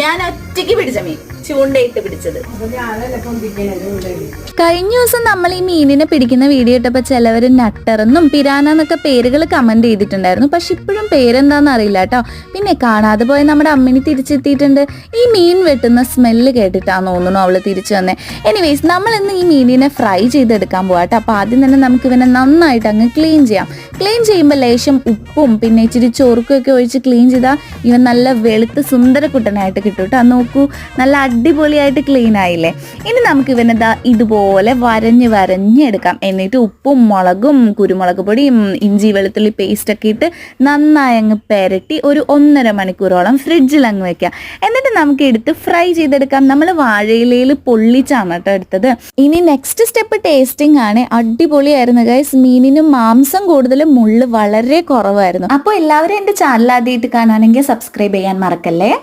ഞാൻ ഒറ്റയ്ക്ക് പിടിച്ച മീൻ, ചൂണ്ടയിട്ട് പിടിച്ചത്. കഴിഞ്ഞ ദിവസം നമ്മൾ ഈ മീനിനെ പിടിക്കുന്ന വീഡിയോ ഇട്ടപ്പോൾ ചിലവർ നട്ടറെന്നും പിരാന എന്നൊക്കെ പേരുകൾ കമന്റ് ചെയ്തിട്ടുണ്ടായിരുന്നു. പക്ഷെ ഇപ്പോഴും പേരെന്താന്ന് അറിയില്ല കേട്ടോ. പിന്നെ കാണാതെ പോയ നമ്മുടെ അമ്മിണി തിരിച്ചെത്തിയിട്ടുണ്ട്. ഈ മീൻ വെട്ടുന്ന സ്മെല്ല് കേട്ടിട്ടാന്ന് തോന്നുന്നു അവള് തിരിച്ചു വന്നേ. എനിവേസ്, നമ്മൾ ഇന്ന് ഈ മീനിനെ ഫ്രൈ ചെയ്തെടുക്കാൻ പോവാട്ടോ. അപ്പൊ ആദ്യം തന്നെ നമുക്ക് ഇവനെ നന്നായിട്ട് അങ്ങ് ക്ലീൻ ചെയ്യാം. ക്ലീൻ ചെയ്യുമ്പോൾ ലേശം ഉപ്പും പിന്നെ ഇച്ചിരി ചോർക്കും ഒക്കെ ഒഴിച്ച് ക്ലീൻ ചെയ്താൽ ഇവൻ നല്ല വെളുത്ത് സുന്ദരക്കുട്ടനായിട്ട് കിട്ടും കേട്ടോ. നോക്കൂ, നല്ല അടിപൊളിയായിട്ട് ക്ലീൻ ആയില്ലേ. ഇനി നമുക്ക് ഇവനെന്താ ഇതുപോലെ വരഞ്ഞെടുക്കാം. എന്നിട്ട് ഉപ്പും മുളകും കുരുമുളക് പൊടിയും ഇഞ്ചി വെളുത്തുള്ളി പേസ്റ്റ് ഒക്കെ ഇട്ട് നന്നായി അങ്ങ് പെരട്ടി ഒരു 1.5 മണിക്കൂറോളം ഫ്രിഡ്ജിൽ അങ്ങ് വെക്കാം. എന്നിട്ട് നമുക്ക് എടുത്ത് ഫ്രൈ ചെയ്തെടുക്കാം. നമ്മൾ വാഴയിലയിൽ പൊള്ളിച്ചാണ് കേട്ടോ എടുത്തത്. ഇനി നെക്സ്റ്റ് സ്റ്റെപ്പ് ടേസ്റ്റിംഗ് ആണ്. അടിപൊളിയായിരുന്നു ഗൈസ്. മീനിന് മാംസം കൂടുതൽ, മുള്ള് വളരെ കുറവായിരുന്നു. അപ്പോൾ എല്ലാവരും എൻ്റെ ചാനൽ ആദ്യമായിട്ട് കാണുകയാണെങ്കിൽ സബ്സ്ക്രൈബ് ചെയ്യാൻ മറക്കല്ലേ.